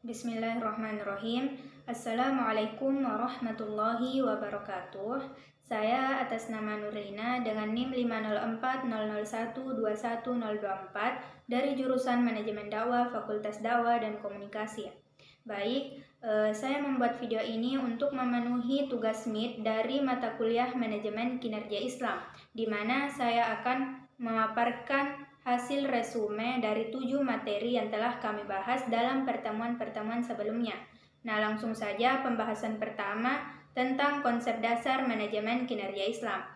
Bismillahirrahmanirrahim. Assalamualaikum warahmatullahi wabarakatuh. Saya atas nama Nurlina dengan NIM 50400121024 dari jurusan Manajemen Dakwah Fakultas Dakwah dan Komunikasi. Baik, saya membuat video ini untuk memenuhi tugas MIT dari mata kuliah Manajemen Kinerja Islam, di mana saya akan memaparkan hasil resume dari 7 materi yang telah kami bahas dalam pertemuan-pertemuan sebelumnya. Nah, langsung saja pembahasan pertama tentang konsep dasar manajemen kinerja Islam.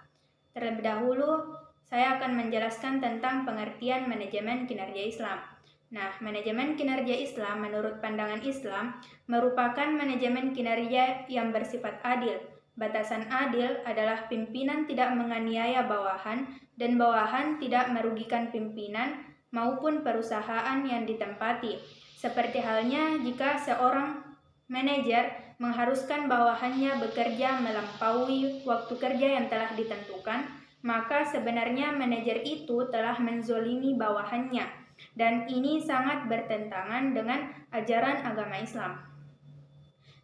Terlebih dahulu, saya akan menjelaskan tentang pengertian manajemen kinerja Islam. Nah, manajemen kinerja Islam menurut pandangan Islam merupakan manajemen kinerja yang bersifat adil. Batasan adil adalah pimpinan tidak menganiaya bawahan dan bawahan tidak merugikan pimpinan maupun perusahaan yang ditempati. Seperti halnya jika seorang manajer mengharuskan bawahannya bekerja melampaui waktu kerja yang telah ditentukan, maka sebenarnya manajer itu telah menzolimi bawahannya, dan ini sangat bertentangan dengan ajaran agama Islam.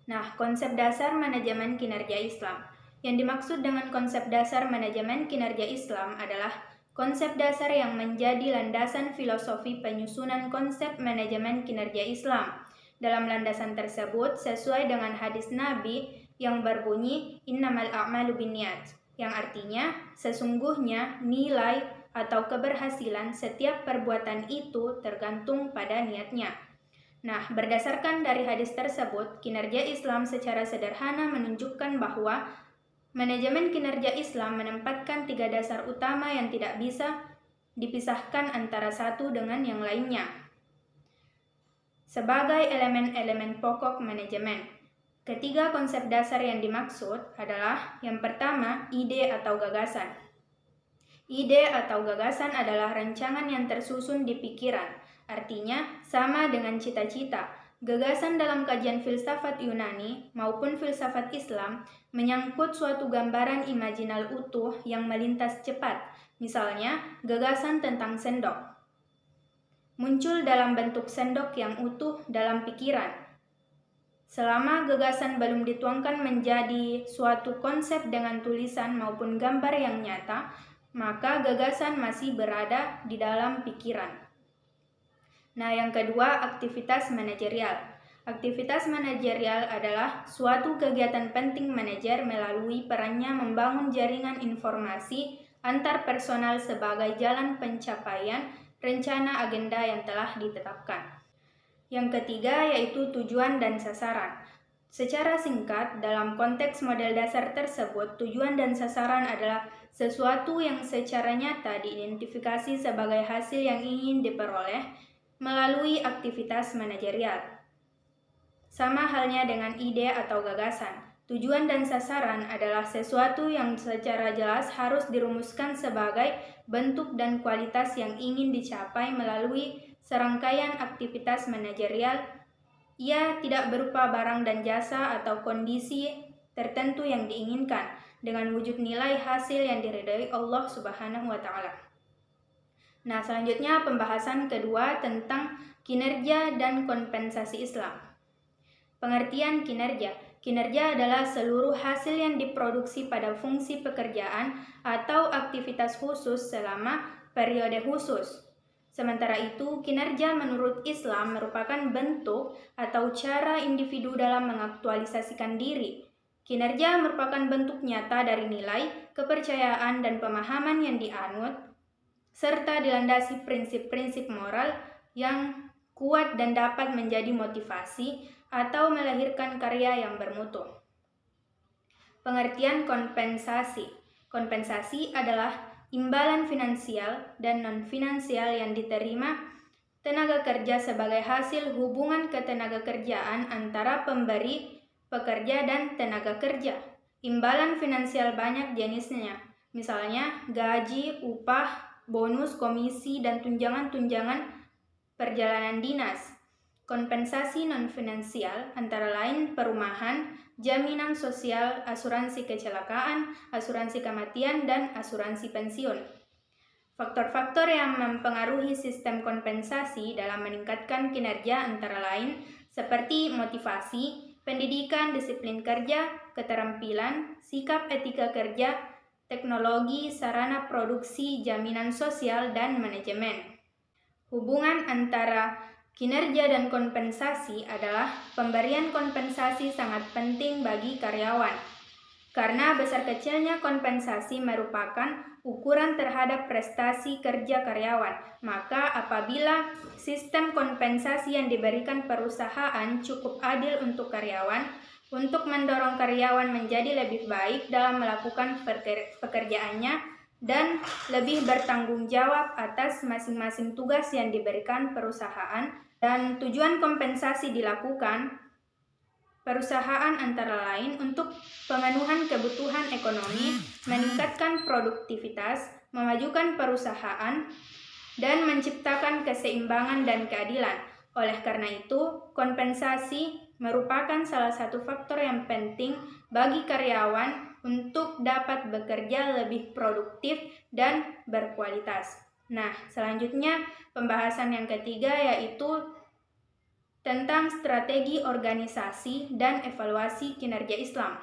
Nah, konsep dasar manajemen kinerja Islam. Yang dimaksud dengan konsep dasar manajemen kinerja Islam adalah konsep dasar yang menjadi landasan filosofi penyusunan konsep manajemen kinerja Islam. Dalam landasan tersebut, sesuai dengan hadis Nabi yang berbunyi innamal a'malu binniyat, yang artinya sesungguhnya nilai atau keberhasilan setiap perbuatan itu tergantung pada niatnya. Nah, berdasarkan dari hadis tersebut, kinerja Islam secara sederhana menunjukkan bahwa manajemen kinerja Islam menempatkan 3 dasar utama yang tidak bisa dipisahkan antara satu dengan yang lainnya sebagai elemen-elemen pokok manajemen. Ketiga konsep dasar yang dimaksud adalah yang pertama, ide atau gagasan. Ide atau gagasan adalah rancangan yang tersusun di pikiran. Artinya, sama dengan cita-cita. Gagasan dalam kajian filsafat Yunani maupun filsafat Islam menyangkut suatu gambaran imajinal utuh yang melintas cepat. Misalnya, gagasan tentang sendok muncul dalam bentuk sendok yang utuh dalam pikiran. Selama gagasan belum dituangkan menjadi suatu konsep dengan tulisan maupun gambar yang nyata, maka gagasan masih berada di dalam pikiran. Nah, yang kedua, aktivitas manajerial. Aktivitas manajerial adalah suatu kegiatan penting manajer melalui perannya membangun jaringan informasi antar personal sebagai jalan pencapaian rencana agenda yang telah ditetapkan. Yang ketiga yaitu tujuan dan sasaran. Secara singkat, dalam konteks model dasar tersebut, tujuan dan sasaran adalah sesuatu yang secara nyata diidentifikasi sebagai hasil yang ingin diperoleh melalui aktivitas manajerial. Sama halnya dengan ide atau gagasan. Tujuan dan sasaran adalah sesuatu yang secara jelas harus dirumuskan sebagai bentuk dan kualitas yang ingin dicapai melalui serangkaian aktivitas manajerial. Ia tidak berupa barang dan jasa atau kondisi tertentu yang diinginkan dengan wujud nilai hasil yang diridhai Allah Subhanahu wa Ta'ala. Nah, selanjutnya pembahasan kedua tentang kinerja dan kompensasi Islam. Pengertian kinerja. Kinerja adalah seluruh hasil yang diproduksi pada fungsi pekerjaan atau aktivitas khusus selama periode khusus. Sementara itu, kinerja menurut Islam merupakan bentuk atau cara individu dalam mengaktualisasikan diri. Kinerja merupakan bentuk nyata dari nilai, kepercayaan, dan pemahaman yang dianut, serta dilandasi prinsip-prinsip moral yang kuat dan dapat menjadi motivasi atau melahirkan karya yang bermutu. Pengertian kompensasi. Kompensasi adalah imbalan finansial dan non-finansial yang diterima tenaga kerja sebagai hasil hubungan ketenagakerjaan antara pemberi pekerja dan tenaga kerja. Imbalan finansial banyak jenisnya, misalnya gaji, upah, bonus, komisi, dan tunjangan-tunjangan perjalanan dinas. Kompensasi non-finansial antara lain perumahan, jaminan sosial, asuransi kecelakaan, asuransi kematian, dan asuransi pensiun. Faktor-faktor yang mempengaruhi sistem kompensasi dalam meningkatkan kinerja antara lain seperti motivasi, pendidikan, disiplin kerja, keterampilan, sikap etika kerja, teknologi, sarana produksi, jaminan sosial, dan manajemen. Hubungan antara kinerja dan kompensasi adalah pemberian kompensasi sangat penting bagi karyawan. Karena besar kecilnya kompensasi merupakan ukuran terhadap prestasi kerja karyawan, maka apabila sistem kompensasi yang diberikan perusahaan cukup adil untuk karyawan, untuk mendorong karyawan menjadi lebih baik dalam melakukan pekerjaannya dan lebih bertanggung jawab atas masing-masing tugas yang diberikan perusahaan, dan tujuan kompensasi dilakukan perusahaan antara lain untuk pemenuhan kebutuhan ekonomi, meningkatkan produktivitas, memajukan perusahaan, dan menciptakan keseimbangan dan keadilan. Oleh karena itu, kompensasi merupakan salah satu faktor yang penting bagi karyawan untuk dapat bekerja lebih produktif dan berkualitas. Nah, selanjutnya pembahasan yang ketiga yaitu tentang strategi organisasi dan evaluasi kinerja Islam.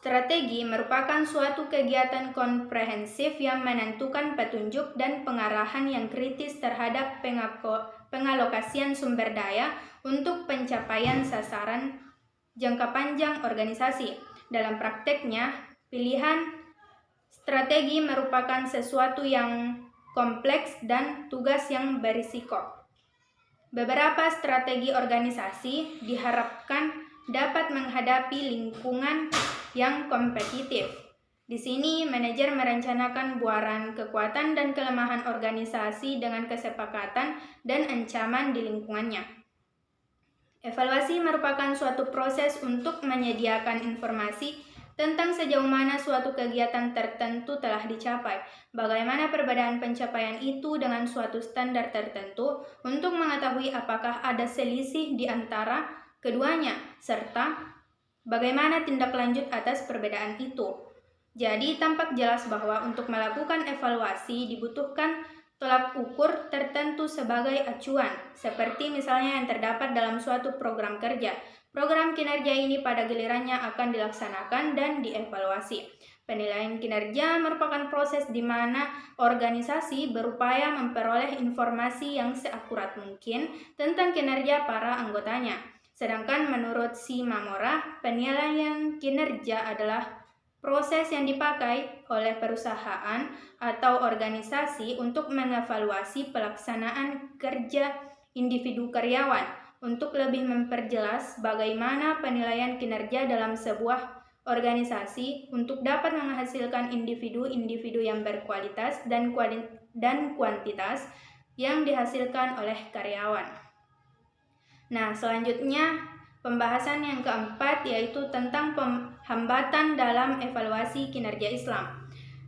Strategi merupakan suatu kegiatan komprehensif yang menentukan petunjuk dan pengarahan yang kritis terhadap pengalokasian sumber daya untuk pencapaian sasaran jangka panjang organisasi. Dalam prakteknya, pilihan strategi merupakan sesuatu yang kompleks dan tugas yang berisiko. Beberapa strategi organisasi diharapkan dapat menghadapi lingkungan yang kompetitif. Di sini, manajer merencanakan buaran kekuatan dan kelemahan organisasi dengan kesepakatan dan ancaman di lingkungannya. Evaluasi merupakan suatu proses untuk menyediakan informasi tentang sejauh mana suatu kegiatan tertentu telah dicapai, bagaimana perbedaan pencapaian itu dengan suatu standar tertentu untuk mengetahui apakah ada selisih di antara keduanya, serta bagaimana tindak lanjut atas perbedaan itu. Jadi, tampak jelas bahwa untuk melakukan evaluasi dibutuhkan tolak ukur tertentu sebagai acuan, seperti misalnya yang terdapat dalam suatu program kerja. Program kinerja ini pada gilirannya akan dilaksanakan dan dievaluasi. Penilaian kinerja merupakan proses di mana organisasi berupaya memperoleh informasi yang seakurat mungkin tentang kinerja para anggotanya. Sedangkan menurut Shimamura, penilaian kinerja adalah proses yang dipakai oleh perusahaan atau organisasi untuk mengevaluasi pelaksanaan kerja individu karyawan. Untuk lebih memperjelas bagaimana penilaian kinerja dalam sebuah organisasi untuk dapat menghasilkan individu-individu yang berkualitas dan kuantitas yang dihasilkan oleh karyawan. Nah, selanjutnya pembahasan yang keempat yaitu tentang hambatan dalam evaluasi kinerja Islam.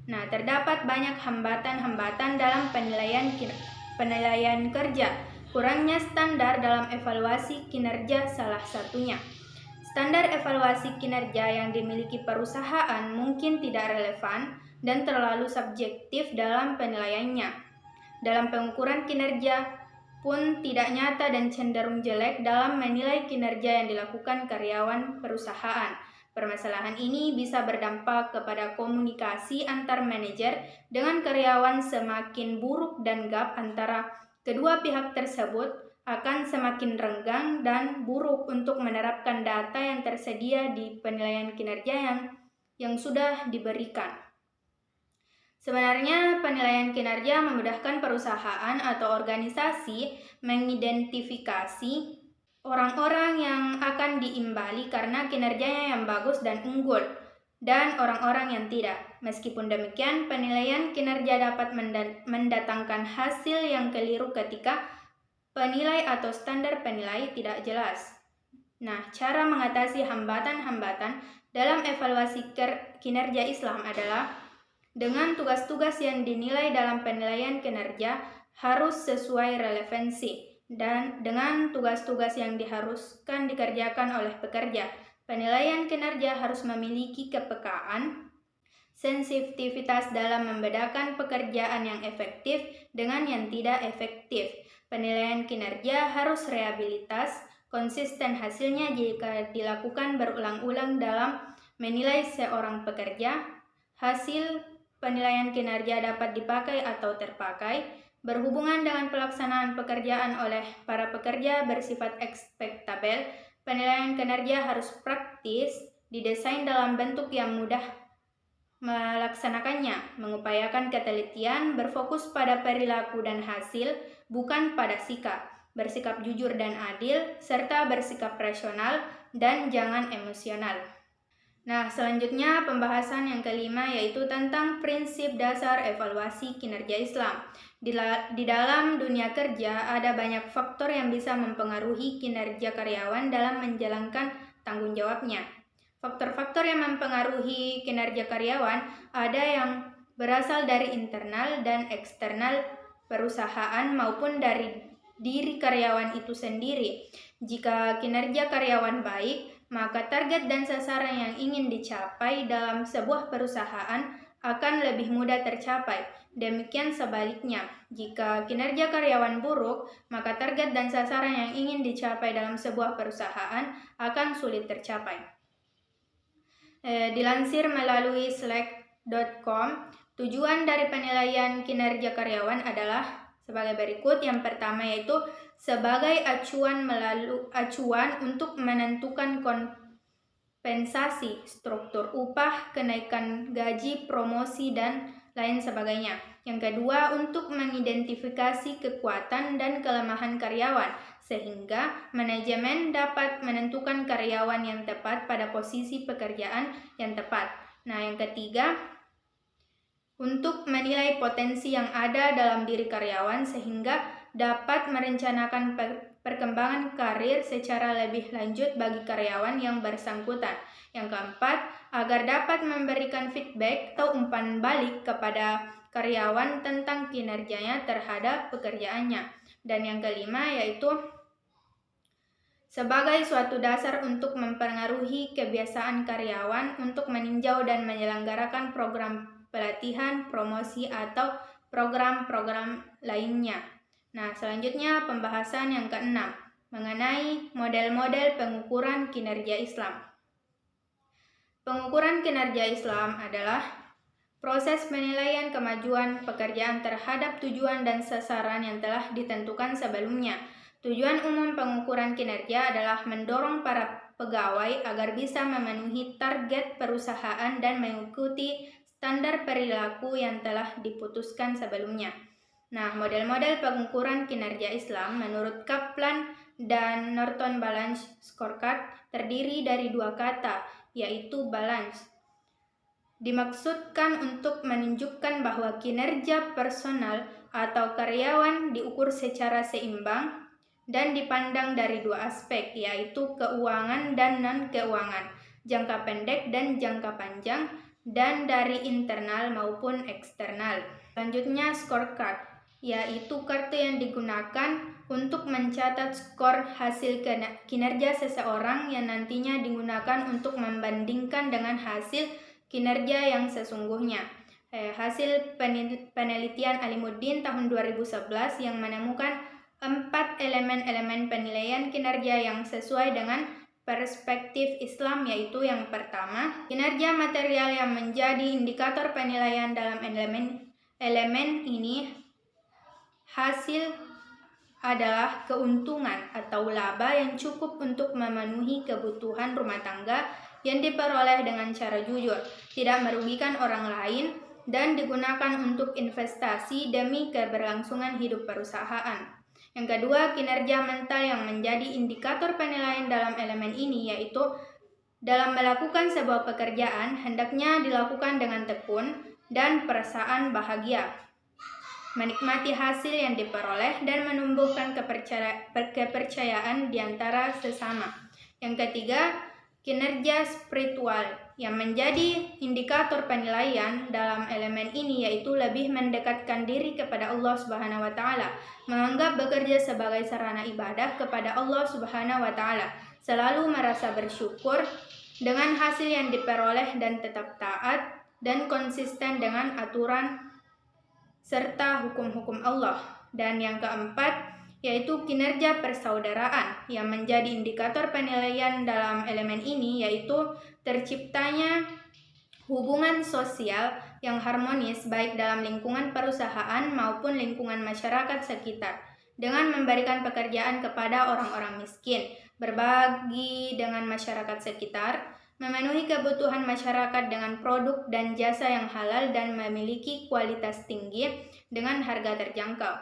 Nah, terdapat banyak hambatan-hambatan dalam penilaian kerja. Kurangnya standar dalam evaluasi kinerja salah satunya. Standar evaluasi kinerja yang dimiliki perusahaan mungkin tidak relevan dan terlalu subjektif dalam penilaiannya. Dalam pengukuran kinerja pun tidak nyata dan cenderung jelek dalam menilai kinerja yang dilakukan karyawan perusahaan. Permasalahan ini bisa berdampak kepada komunikasi antar manajer dengan karyawan semakin buruk dan gap antara kedua pihak tersebut akan semakin renggang dan buruk untuk menerapkan data yang tersedia di penilaian kinerja yang sudah diberikan. Sebenarnya penilaian kinerja memudahkan perusahaan atau organisasi mengidentifikasi orang-orang yang akan diimbali karena kinerjanya yang bagus dan unggul, dan orang-orang yang tidak. Meskipun demikian, penilaian kinerja dapat mendatangkan hasil yang keliru ketika penilai atau standar penilai tidak jelas. Nah, cara mengatasi hambatan-hambatan dalam evaluasi kinerja Islam adalah dengan tugas-tugas yang dinilai dalam penilaian kinerja harus sesuai relevansi dan dengan tugas-tugas yang diharuskan dikerjakan oleh pekerja. Penilaian kinerja harus memiliki kepekaan, sensitivitas dalam membedakan pekerjaan yang efektif dengan yang tidak efektif. Penilaian kinerja harus reliabilitas, konsisten hasilnya jika dilakukan berulang-ulang dalam menilai seorang pekerja. Hasil penilaian kinerja dapat dipakai atau terpakai, berhubungan dengan pelaksanaan pekerjaan oleh para pekerja bersifat ekspektabel. Penilaian kinerja harus praktis, didesain dalam bentuk yang mudah melaksanakannya, mengupayakan ketelitian, berfokus pada perilaku dan hasil, bukan pada sikap, bersikap jujur dan adil, serta bersikap rasional dan jangan emosional. Nah, selanjutnya pembahasan yang kelima yaitu tentang prinsip dasar evaluasi kinerja Islam. Di dalam dunia kerja ada banyak faktor yang bisa mempengaruhi kinerja karyawan dalam menjalankan tanggung jawabnya. Faktor-faktor yang mempengaruhi kinerja karyawan ada yang berasal dari internal dan eksternal perusahaan maupun dari diri karyawan itu sendiri. Jika kinerja karyawan baik, maka target dan sasaran yang ingin dicapai dalam sebuah perusahaan akan lebih mudah tercapai. Demikian sebaliknya, jika kinerja karyawan buruk, maka target dan sasaran yang ingin dicapai dalam sebuah perusahaan akan sulit tercapai. Dilansir melalui slack.com, tujuan dari penilaian kinerja karyawan adalah sebagai berikut. Yang pertama yaitu sebagai acuan untuk menentukan kompensasi, struktur upah, kenaikan gaji, promosi, dan lain sebagainya. Yang kedua, untuk mengidentifikasi kekuatan dan kelemahan karyawan, sehingga manajemen dapat menentukan karyawan yang tepat pada posisi pekerjaan yang tepat. Nah, yang ketiga, untuk menilai potensi yang ada dalam diri karyawan sehingga dapat merencanakan perkembangan karir secara lebih lanjut bagi karyawan yang bersangkutan. Yang keempat, agar dapat memberikan feedback atau umpan balik kepada karyawan tentang kinerjanya terhadap pekerjaannya. Dan yang kelima yaitu sebagai suatu dasar untuk mempengaruhi kebiasaan karyawan untuk meninjau dan menyelenggarakan program pelatihan, promosi, atau program-program lainnya. Nah, selanjutnya pembahasan yang keenam mengenai model-model pengukuran kinerja Islam. Pengukuran kinerja Islam adalah proses penilaian kemajuan pekerjaan terhadap tujuan dan sasaran yang telah ditentukan sebelumnya. Tujuan umum pengukuran kinerja adalah mendorong para pegawai agar bisa memenuhi target perusahaan dan mengikuti standar perilaku yang telah diputuskan sebelumnya. Nah, model-model pengukuran kinerja Islam menurut Kaplan dan Norton Balance Scorecard terdiri dari dua kata, yaitu balance. Dimaksudkan untuk menunjukkan bahwa kinerja personal atau karyawan diukur secara seimbang dan dipandang dari dua aspek, yaitu keuangan dan non-keuangan, jangka pendek dan jangka panjang, dan dari internal maupun eksternal. Selanjutnya scorecard, yaitu kartu yang digunakan untuk mencatat skor hasil kinerja seseorang yang nantinya digunakan untuk membandingkan dengan hasil kinerja yang sesungguhnya. Hasil penelitian Alimuddin tahun 2011 yang menemukan 4 elemen-elemen penilaian kinerja yang sesuai dengan perspektif Islam, yaitu yang pertama, kinerja material yang menjadi indikator penilaian. Dalam elemen ini, hasil adalah keuntungan atau laba yang cukup untuk memenuhi kebutuhan rumah tangga yang diperoleh dengan cara jujur, tidak merugikan orang lain, dan digunakan untuk investasi demi keberlangsungan hidup perusahaan. Yang kedua, kinerja mental yang menjadi indikator penilaian dalam elemen ini, yaitu dalam melakukan sebuah pekerjaan hendaknya dilakukan dengan tekun dan perasaan bahagia, menikmati hasil yang diperoleh, dan menumbuhkan kepercayaan di antara sesama. Yang ketiga, kinerja spiritual yang menjadi indikator penilaian dalam elemen ini, yaitu lebih mendekatkan diri kepada Allah Subhanahu wa taala, menganggap bekerja sebagai sarana ibadah kepada Allah Subhanahu wa taala, selalu merasa bersyukur dengan hasil yang diperoleh dan tetap taat dan konsisten dengan aturan serta hukum-hukum Allah. Dan yang keempat, yaitu kinerja persaudaraan. Yang menjadi indikator penilaian dalam elemen ini yaitu terciptanya hubungan sosial yang harmonis baik dalam lingkungan perusahaan maupun lingkungan masyarakat sekitar, dengan memberikan pekerjaan kepada orang-orang miskin, berbagi dengan masyarakat sekitar, memenuhi kebutuhan masyarakat dengan produk dan jasa yang halal dan memiliki kualitas tinggi dengan harga terjangkau.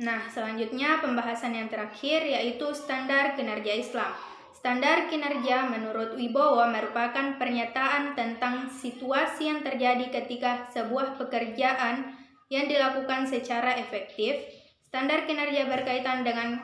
Nah, selanjutnya pembahasan yang terakhir yaitu standar kinerja Islam. Standar kinerja menurut Wibowo merupakan pernyataan tentang situasi yang terjadi ketika sebuah pekerjaan yang dilakukan secara efektif. Standar kinerja berkaitan dengan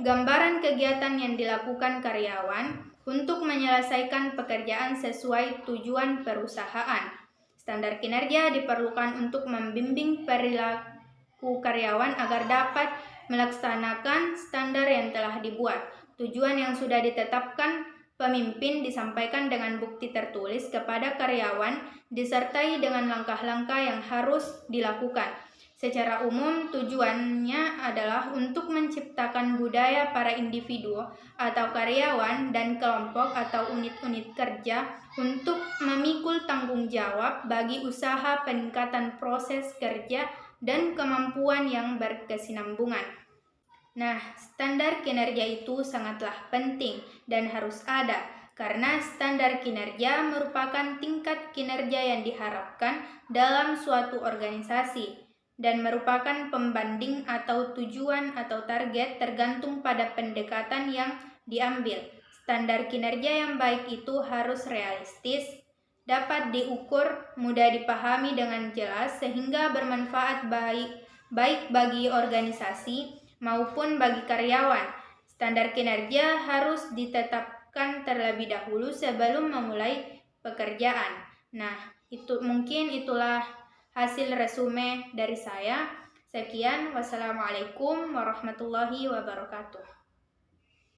gambaran kegiatan yang dilakukan karyawan untuk menyelesaikan pekerjaan sesuai tujuan perusahaan. Standar kinerja diperlukan untuk membimbing perilaku karyawan agar dapat melaksanakan standar yang telah dibuat. Tujuan yang sudah ditetapkan pemimpin disampaikan dengan bukti tertulis kepada karyawan, disertai dengan langkah-langkah yang harus dilakukan. Secara umum, tujuannya adalah untuk menciptakan budaya para individu atau karyawan dan kelompok atau unit-unit kerja untuk memikul tanggung jawab bagi usaha peningkatan proses kerja dan kemampuan yang berkesinambungan. Nah, standar kinerja itu sangatlah penting dan harus ada, karena standar kinerja merupakan tingkat kinerja yang diharapkan dalam suatu organisasi dan merupakan pembanding atau tujuan atau target tergantung pada pendekatan yang diambil. Standar kinerja yang baik itu harus realistis, dapat diukur, mudah dipahami dengan jelas sehingga bermanfaat baik bagi organisasi maupun bagi karyawan. Standar kinerja harus ditetapkan terlebih dahulu sebelum memulai pekerjaan. Nah, itulah hasil resume dari saya. Sekian, wassalamualaikum warahmatullahi wabarakatuh.